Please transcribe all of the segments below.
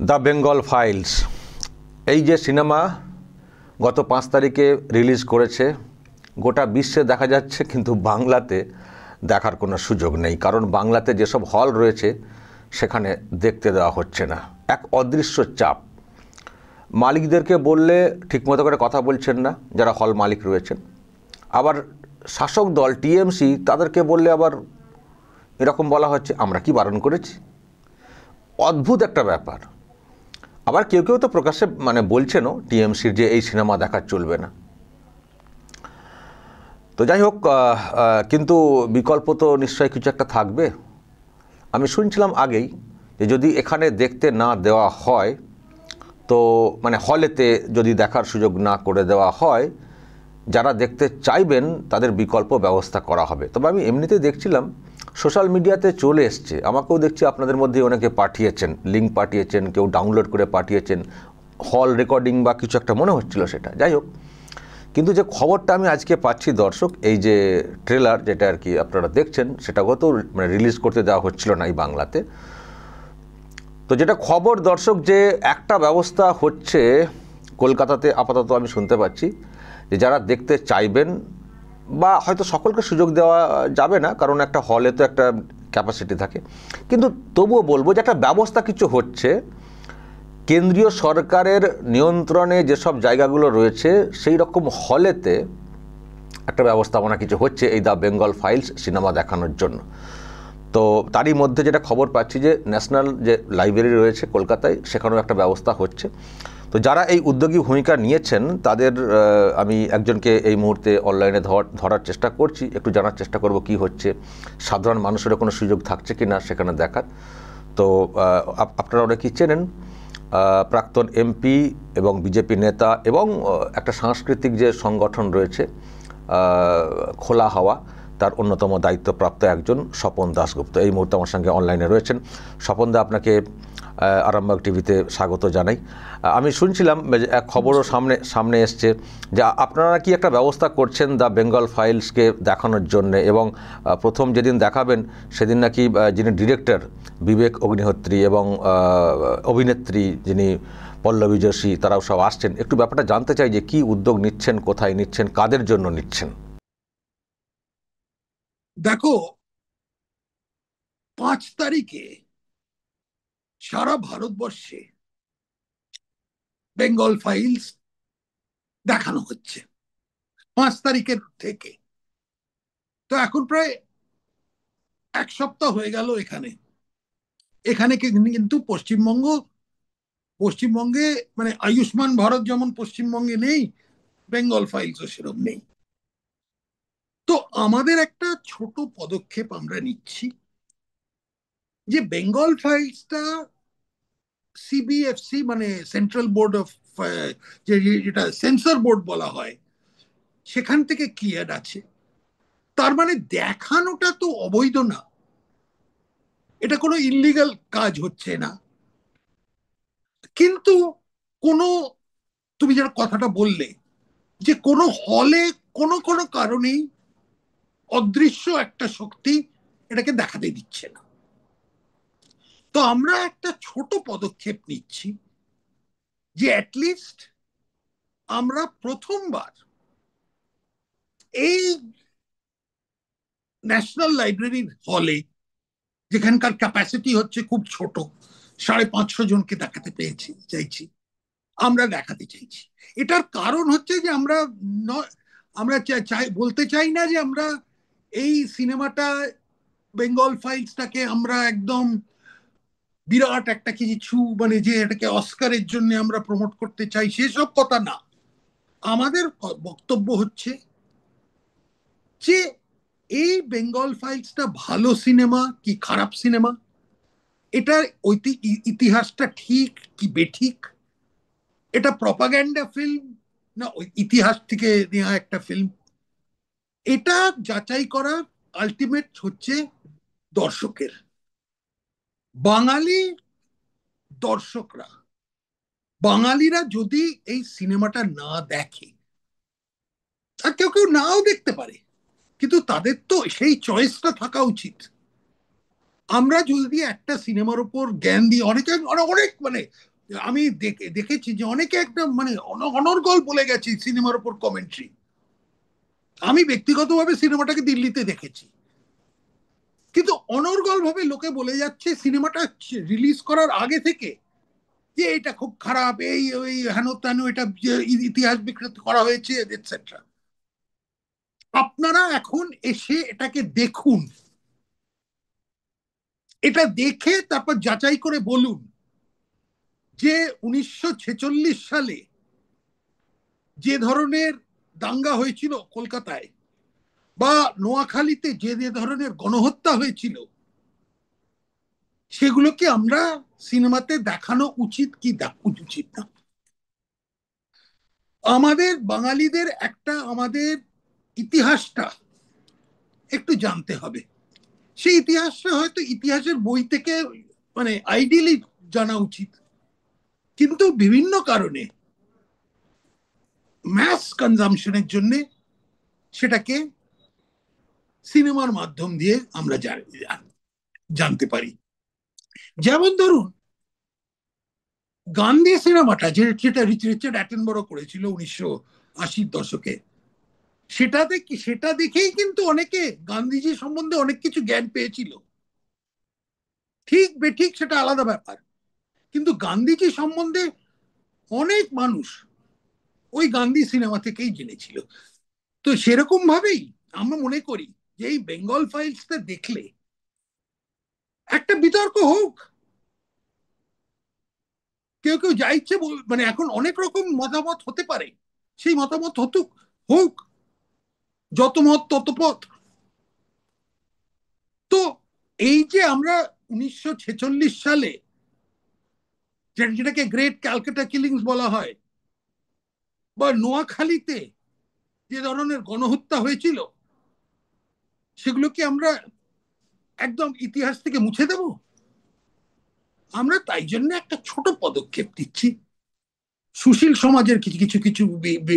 The Bengal files এই যে cinema গত 5 তারিখে রিলিজ করেছে, গোটা বিশ্বে দেখা যাচ্ছে, কিন্তু বাংলাতে দেখার কোনো সুযোগ নেই। কারণ বাংলাতে যেসব হল রয়েছে সেখানে দেখতে দেওয়া হচ্ছে না। এক অদৃশ্য চাপ। মালিকদেরকে বললে ঠিকমতো করে কথা বলছেন না যারা হল মালিক রয়েছেন, আবার শাসক দল টিএমসি তাদেরকে বললে আবার এরকম বলা হচ্ছে আমরা কি বারণ করেছি। অদ্ভুত একটা ব্যাপার। আবার কেউ কেউ তো প্রকাশ্যে বলছেনও টিএমসির যে এই সিনেমা দেখা চলবে না। তো যাই হোক, কিন্তু বিকল্প তো নিশ্চয়ই কিছু একটা থাকবে। আমি শুনছিলাম আগেই যে যদি এখানে দেখতে না দেওয়া হয়, তো হলেতে যদি দেখার সুযোগ না করে দেওয়া হয়, যারা দেখতে চাইবেন তাদের বিকল্প ব্যবস্থা করা হবে। তবে আমি এমনিতে দেখছিলাম সোশ্যাল মিডিয়াতে চলে এসছে, আমাকেও দেখছি আপনাদের মধ্যে অনেকে পাঠিয়েছেন, লিঙ্ক পাঠিয়েছেন, কেউ ডাউনলোড করে পাঠিয়েছেন, হল রেকর্ডিং বা কিছু একটা মনে হচ্ছিল সেটা। যাই হোক, কিন্তু যে খবরটা আমি আজকে পাচ্ছি দর্শক, এই যে ট্রেলার যেটা আর কি আপনারা দেখছেন, সেটা তো রিলিজ করতে দেওয়া হচ্ছিল না এই বাংলাতে। তো যেটা খবর দর্শক, যে একটা ব্যবস্থা হচ্ছে কলকাতাতে আপাতত আমি শুনতে পাচ্ছি, যে যারা দেখতে চাইবেন, বা হয়তো সকলকে সুযোগ দেওয়া যাবে না, কারণ একটা হলে তো একটা ক্যাপাসিটি থাকে, কিন্তু তবুও বলবো যে একটা ব্যবস্থা কিছু হচ্ছে। কেন্দ্রীয় সরকারের নিয়ন্ত্রণে যেসব জায়গাগুলো রয়েছে সেই রকম হলেতে একটা ব্যবস্থাপনা কিছু হচ্ছে এই দ্য বেঙ্গল ফাইলস সিনেমা দেখানোর জন্য। তো তারই মধ্যে যেটা খবর পাচ্ছি যে ন্যাশনাল যে লাইব্রেরি রয়েছে কলকাতায়, সেখানেও একটা ব্যবস্থা হচ্ছে। তো যারা এই উদ্যোগী ভূমিকা নিয়েছেন তাদের আমি একজনকে এই মুহূর্তে অনলাইনে ধরার চেষ্টা করছি, একটু জানার চেষ্টা করব কি হচ্ছে, সাধারণ মানুষেরও কোনো সুযোগ থাকছে কি না সেখানে দেখার। তো আপনারা অনেকেই চেনেন, প্রাক্তন এমপি এবং বিজেপি নেতা এবং একটা সাংস্কৃতিক যে সংগঠন রয়েছে খোলা হাওয়া, তার অন্যতম দায়িত্বপ্রাপ্ত একজন স্বপন দাশগুপ্ত এই মুহূর্তে আমার সঙ্গে অনলাইনে রয়েছেন। স্বপনদা, আপনাকে আরামবাগ টিভিতে স্বাগত জানাই। আমি শুনছিলাম এক খবরও সামনে এসছে যে আপনারা কি একটা ব্যবস্থা করছেন দ্য বেঙ্গল ফাইলসকে দেখানোর জন্য, এবং প্রথম যেদিন দেখাবেন সেদিন নাকি যিনি ডিরেক্টর বিবেক অগ্নিহোত্রী এবং অভিনেত্রী যিনি পল্লবী যোশী, তারাও সব আসছেন। একটু ব্যাপারটা জানতে চাই যে কি উদ্যোগ নিচ্ছেন, কোথায় নিচ্ছেন, কাদের জন্য নিচ্ছেন। দেখো, 5 তারিখে সারা ভারতবর্ষে বেঙ্গল ফাইলস দেখানো হচ্ছে 5 তারিখের থেকে। তো এখন প্রায় 1 সপ্তাহ হয়ে গেল। এখানে কিন্তু পশ্চিমবঙ্গে আয়ুষ্মান ভারত যেমন পশ্চিমবঙ্গে নেই, বেঙ্গল ফাইলসও সেরকম নেই। তো আমাদের একটা ছোট পদক্ষেপ আমরা নিচ্ছি, যে বেঙ্গল ফাইলসটা সিবিএফসি সেন্ট্রাল বোর্ড অফ, যেটা সেন্সর বোর্ড বলা হয়, সেখান থেকে ক্লিয়ার আছে। তার দেখানোটা তো অবৈধ না, এটা কোনো ইল্লিগাল কাজ হচ্ছে না। কিন্তু কোনো, তুমি যারা কথাটা বললে, যে কোনো হলে কোনো কোনো কারণেই অদৃশ্য একটা শক্তি এটাকে দেখাতে দিচ্ছে না। তো আমরা একটা ছোট পদক্ষেপ নিচ্ছি, যে অ্যাটলিস্ট আমরা প্রথমবার এই ন্যাশনাল লাইব্রেরির হলে, যেখানকার ক্যাপাসিটি হচ্ছে খুব ছোট, 550 জনকে দেখাতে চাইছি, আমরা দেখাতে চাইছি। এটার কারণ হচ্ছে যে আমরা বলতে চাই না যে আমরা এই সিনেমাটা, বেঙ্গল ফাইলসটাকে আমরা একদম বিরাট একটা কিছু যে এটাকে অস্কারের জন্য আমরা প্রমোট করতে চাই, সেসব কথা না। আমাদের বক্তব্য হচ্ছে যে এই বেঙ্গল ফাইলসটা ভালো সিনেমা কি খারাপ সিনেমা, এটার ইতিহাসটা ঠিক কি বেঠিক, এটা প্রপাগ্যান্ডা ফিল্ম না ওই ইতিহাস থেকে নেওয়া একটা ফিল্ম, এটা যাচাই করা আলটিমেট হচ্ছে দর্শকের। বাঙালি দর্শকরা, বাঙালিরা যদি এই সিনেমাটা না দেখে, আর কেউ কেউ নাও দেখতে পারে, কিন্তু তাদের তো সেই চয়েসটা থাকা উচিত। আমরা যদি একটা সিনেমার উপর জ্ঞান দিই, অনেক আমি দেখেছি যে অনেকে একটা মানে অনর্গল বলে গেছে সিনেমার উপর কমেন্ট্রি। আমি ব্যক্তিগতভাবে সিনেমাটাকে দিল্লিতে দেখেছি, কিন্তু অনর্গল ভাবে লোকে বলে যাচ্ছে সিনেমাটা রিলিজ করার আগে থেকে যে এটা খুব খারাপ, এই ওই হেন তেন, এটা ইতিহাস বিকৃত করা হয়েছে এটসেট্রা। আপনারা এখন এসে এটাকে দেখুন, এটা দেখে তারপর যাচাই করে বলুন যে 1946 সালে যে ধরনের দাঙ্গা হয়েছিল কলকাতায় বা নোয়াখালীতে যে যে ধরনের গণহত্যা হয়েছিল, সেগুলোকে আমরা সিনেমাতে দেখানো উচিত কি উচিত না। আমাদের বাঙালিদের একটা আমাদের ইতিহাসটা একটু জানতে হবে। সেই ইতিহাসটা হয়তো ইতিহাসের বই থেকে মানে আইডিয়ালি জানা উচিত, কিন্তু বিভিন্ন কারণে ম্যাস কনজামশনের জন্য সেটাকে সিনেমার মাধ্যম দিয়ে আমরা জানতে পারি। যেমন ধরুন গান্ধী সিনেমাটা যেটা রিচার্ড অ্যাটেনবরো করেছিল 1980-র দশকে, সেটা দেখেই কিন্তু অনেকে গান্ধীজি সম্বন্ধে অনেক কিছু জ্ঞান পেয়েছিল। ঠিক বেঠিক সেটা আলাদা ব্যাপার, কিন্তু গান্ধীজি সম্বন্ধে অনেক মানুষ ওই গান্ধী সিনেমা থেকেই জেনেছিল। তো সেরকম ভাবেই আমরা মনে করি যে এই বেঙ্গল ফাইলসটা দেখলে একটা বিতর্ক হোক। কেউ কেউ যা ইচ্ছে মানে এখন অনেক রকম মতামত হতে পারে, সেই মতামত হোক, যত মত তত পথ। তো এই যে আমরা 1946 সালে যেটাকে গ্রেট ক্যালকাটা কিলিংস বলা হয়, বা নোয়াখালীতে যে ধরনের গণহত্যা হয়েছিল, সেগুলো কি আমরা একদম ইতিহাস থেকে মুছে দেব? আমরা তাই জন্য একটা ছোট পদক্ষেপ দিচ্ছি, সুশীল সমাজের কিছু কিছু কিছু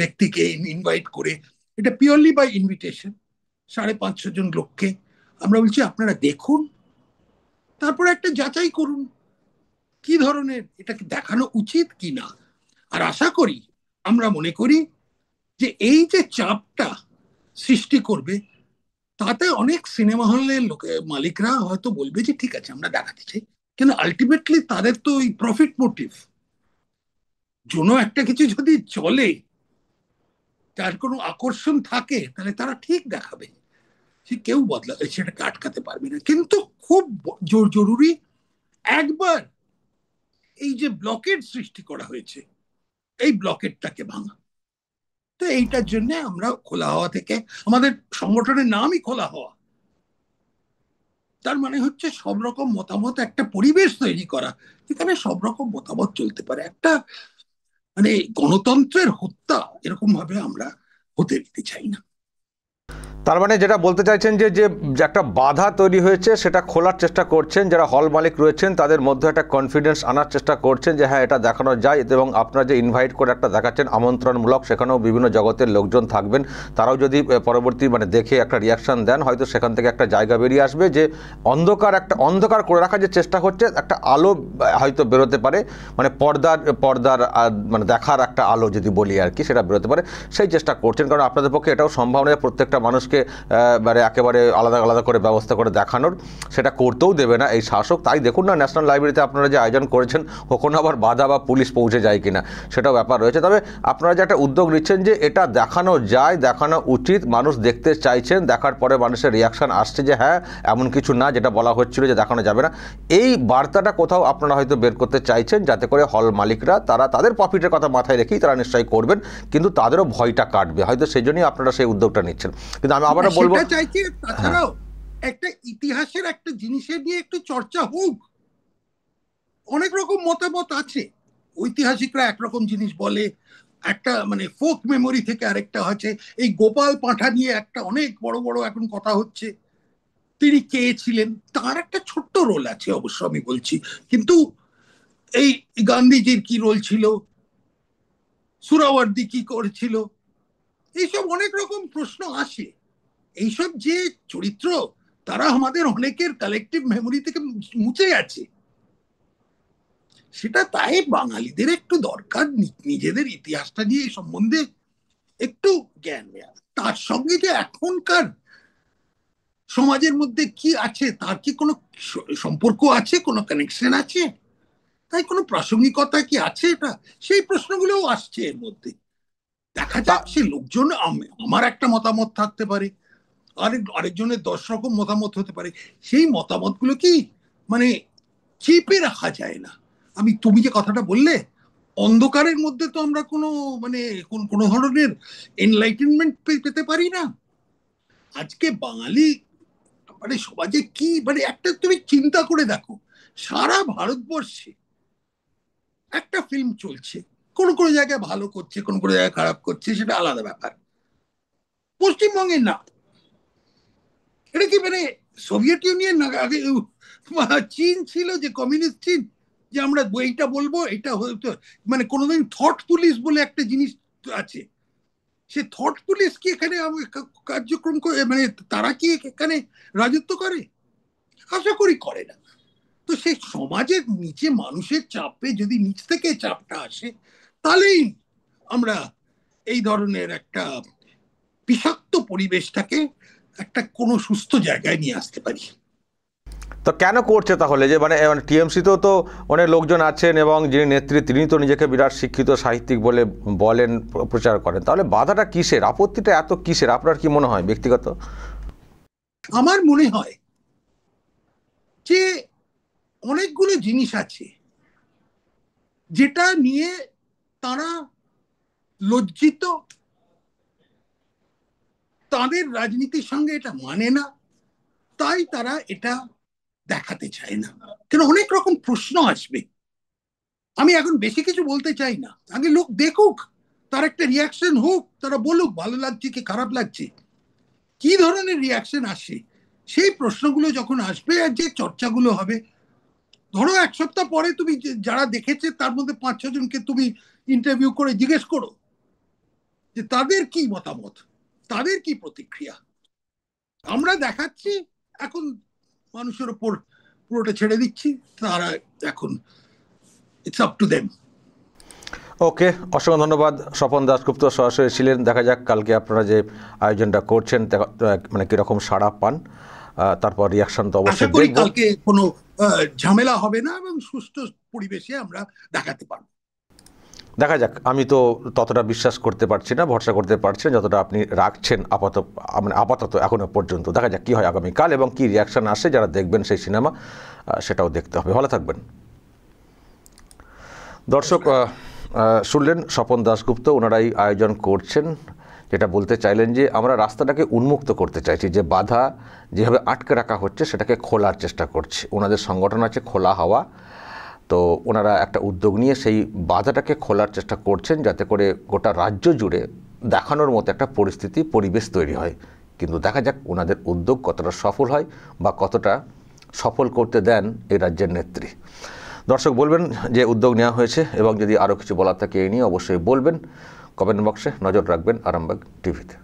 ব্যক্তিকে ইনভাইট করে, এটা পিওরলি বাই ইনভিটেশন, 550 জন লোককে আমরা বলছি আপনারা দেখুন, তারপরে একটা যাচাই করুন কি ধরনের এটাকে দেখানো উচিত কি না। আর আশা করি, আমরা মনে করি যে এই যে চাপটা সৃষ্টি করবে, তাতে অনেক সিনেমা হলের মালিকরা হয়তো বলবে যে ঠিক আছে আমরা দেখাতে চাই, কিন্তু আলটিমেটলি তাদের তো ওই প্রফিট মোটিভ, কোনো একটা কিছু যদি চলে, তার কোনো আকর্ষণ থাকে, তাহলে তারা ঠিক দেখাবে, সে কেউ সেটাকে আটকাতে পারবে না। কিন্তু খুব জরুরি একবার এই যে ব্লকেট সৃষ্টি করা হয়েছে, এই ব্লকেটটাকে ভাঙা। তো এইটার জন্য আমরা খোলা হওয়া থেকে, আমাদের সংগঠনের নামই খোলা হওয়া, তার মানে হচ্ছে সব রকম মতামত, একটা পরিবেশ তৈরি করা যেখানে সব রকম মতামত চলতে পারে। একটা মানে গণতন্ত্রের হত্যা এরকম ভাবে আমরা হতে দিতে চাই না। তার মানে যেটা বলতে চাইছেন যে যে একটা বাধা তৈরি হয়েছে সেটা খোলার চেষ্টা করছেন, যারা হল মালিক রয়েছেন তাদের মধ্যে একটা কনফিডেন্স আনার চেষ্টা করছেন যে হ্যাঁ এটা দেখানো যায়, এবং আপনারা যে ইনভাইট করে একটা দেখাচ্ছেন আমন্ত্রণমূলক, সেখানেও বিভিন্ন জগতের লোকজন থাকবেন, তারাও যদি পরবর্তী মানে দেখে একটা রিয়াকশন দেন, হয়তো সেখান থেকে একটা জায়গা বেরিয়ে আসবে যে অন্ধকার করে রাখার যে চেষ্টা হচ্ছে, একটা আলো হয়তো বেরোতে পারে, মানে পর্দার মানে দেখার একটা আলো যদি বলি আর কি, সেটা বেরোতে পারে, সেই চেষ্টা করছেন। কারণ আপনাদের পক্ষে এটাও সম্ভব নয় প্রত্যেকটা মানুষকে মানে একেবারে আলাদা আলাদা করে ব্যবস্থা করে দেখানোর, সেটা করতেও দেবে না এই শাসক। তাই দেখুন না ন্যাশনাল লাইব্রেরিতে আপনারা যে আয়োজন করেছেন, কখনো আবার বাধা বা পুলিশ পৌঁছে যায় কিনা সেটাও ব্যাপার রয়েছে। তবে আপনারা যে একটা উদ্যোগ নিচ্ছেন যে এটা দেখানো যায়, দেখানো উচিত, মানুষ দেখতে চাইছেন, দেখার পরে মানুষের রিয়াকশান আসছে যে হ্যাঁ এমন কিছু না যেটা বলা হচ্ছিল যে দেখানো যাবে না, এই বার্তাটা কোথাও আপনারা হয়তো বের করতে চাইছেন, যাতে করে হল মালিকরা তারা তাদের প্রফিটের কথা মাথায় রেখেই তারা নিশ্চয়ই করবেন, কিন্তু তাদেরও ভয়টা কাটবে, হয়তো সেই জন্যই আপনারা সেই উদ্যোগটা নিচ্ছেন। কিন্তু আমি আবারও বলবো, চাইছি তাছাড়াও একটা ইতিহাসের একটা জিনিসের নিয়ে একটু চর্চা হোক। অনেক রকম মতামত আছে, ঐতিহাসিকরা একরকম জিনিস বলে, একটা মানে ফোক মেমোরি থেকে আরেকটা হচ্ছে। এই গোপাল পাঁঠা নিয়ে একটা অনেক বড় বড় এখন কথা হচ্ছে, তিনি কে ছিলেন, তার একটা ছোট্ট রোল আছে অবশ্য আমি বলছি, কিন্তু এই গান্ধীজির কি রোল ছিল, সুরাওয়ার্দী কি করেছিল, এইসব অনেক রকম প্রশ্ন আসে। এইসব যে চরিত্র, তারা আমাদের অনেকের কালেকটিভ মেমোরি থেকে মুছে গেছে, সেটা তাই বাঙালিদের একটু দরকার নিজেদের ইতিহাসটা নিয়ে এই সম্বন্ধে একটু জ্ঞান নেওয়া। তার সঙ্গে যে এখনকার সমাজের মধ্যে কি আছে তার কি কোনো সম্পর্ক আছে, কোনো কানেকশন আছে, তাই কোনো প্রাসঙ্গিকতা কি আছে, এটা সেই প্রশ্নগুলোও আসছে এর মধ্যে। দেখা যাচ্ছে লোকজন, আমার একটা মতামত থাকতে পারে, আরেকজনের 10 রকম মতামত হতে পারে, সেই মতামতগুলো কি মানে চেপে রাখা যায় না। তুমি যে কথাটা বললে, অন্ধকারের মধ্যে তো আমরা কোনো মানে কোনো ধরনের এনলাইটেনমেন্ট পেতে পারি না। আজকে বাঙালি মানে সমাজে কি মানে একটা তুমি চিন্তা করে দেখো, সারা ভারতবর্ষে একটা ফিল্ম চলছে, কোন কোন জায়গায় ভালো করছে, কোন কোন জায়গায় খারাপ করছে, সেটা আলাদা ব্যাপার। পশ্চিমবঙ্গে না, এটা কি মানে সোভিয়েত ইউনিয়ন আগে চীন ছিল, যে কমিউনিস্ট চীন, যে আমরা এইটা বলবো এটা হয়তো মানে কোনোদিন থট পুলিশ বলে একটা জিনিস আছে, সে থট পুলিশ কি এখানে কার্যক্রম করে, মানে তারা কি এখানে রাজত্ব করে? আশা করি করে না। তো সেই সমাজের নিচে মানুষের চাপে যদি নিচ থেকে চাপটা আসে, তাহলেই আমরা এই ধরনের একটা বিষাক্ত পরিবেশটাকে একটা কোনো সুস্থ জায়গায় নিয়ে আসতে পারি। তো কেন করছে তাহলে? যে মানে টিএমসিতেও তো অনেক লোকজন আছেন এবং যিনি নেত্রী তিনি তো নিজেকে বিরাট শিক্ষিত সাহিত্যিক বলে বলেন, প্রচার করেন, তাহলে বাধাটা কিসের, আপত্তিটা এত কিসের আপনার কি মনে হয় ব্যক্তিগত? আমার মনে হয় যে অনেকগুলো জিনিস আছে যেটা নিয়ে তারা লজ্জিত, তাদের রাজনীতির সঙ্গে এটা মানে না, তাই তারা এটা দেখাতে চায় না। কেন অনেক রকম প্রশ্ন আসবে, আমি এখন বেশি কিছু বলতে চাই না, আগে লোক দেখুক, তার একটা রিয়াকশন হোক, তারা বলুক ভালো লাগছে কি খারাপ লাগছে, কি ধরনের রিয়াকশন আসে, সেই প্রশ্নগুলো যখন আসবে আর যে চর্চাগুলো হবে, ধরো 1 সপ্তাহ পরে তুমি যারা দেখেছে তার মধ্যে 5-6 জনকে তুমি ইন্টারভিউ করে জিজ্ঞেস করো যে তাদের কি মতামত, তাদের কি প্রতিক্রিয়া। আমরা দেখাচ্ছি এখন, মানুষের উপর পুরোটা ছেড়ে দিচ্ছি, তারা এখন ইটস আপ টু দেম। ওকে, অসংখ্য ধন্যবাদ। স্বপন দাশগুপ্ত সরাসরি ছিলেন। দেখা যাক কালকে আপনারা যে আয়োজনটা করছেন মানে কিরকম সাড়া পান, তারপর রিয়াকশন তো অবশ্যই দেখব। কালকে কোনো ঝামেলা হবে না এবং সুষ্ঠু পরিবেশে আমরা দেখাতে পারবো। দেখা যাক, আমি তো ততটা বিশ্বাস করতে পারছি না, ভরসা করতে পারছি না যতটা আপনি রাখছেন আপাতত এখনো পর্যন্ত। দেখা যাক কি হয় আগামীকাল এবং কি রিয়াকশন আসে, যারা দেখবেন সেই সিনেমা সেটাও দেখতে হবে। ভালো থাকবেন দর্শক। শুনলেন স্বপন দাশগুপ্ত, ওনারাই আয়োজন করছেন। যেটা বলতে চাইলেন যে আমরা রাস্তাটাকে উন্মুক্ত করতে চাইছি, যে বাধা যেভাবে আটকে রাখা হচ্ছে সেটাকে খোলার চেষ্টা করছি। ওনাদের সংগঠন আছে খোলা হাওয়া, তো ওনারা একটা উদ্যোগ নিয়ে সেই বাধাটাকে খোলার চেষ্টা করছেন, যাতে করে গোটা রাজ্য জুড়ে দেখানোর মতো একটা পরিবেশ তৈরি হয়। কিন্তু দেখা যাক ওনাদের উদ্যোগ কতটা সফল হয় বা কতটা সফল করতে দেন এই রাজ্যের নেত্রী। দর্শক বলবেন যে উদ্যোগ নেওয়া হয়েছে, এবং যদি আরও কিছু বলার থাকে এই নিয়ে অবশ্যই বলবেন। কমেন্ট বক্সে নজর রাখবেন আরামবাগ টিভিতে।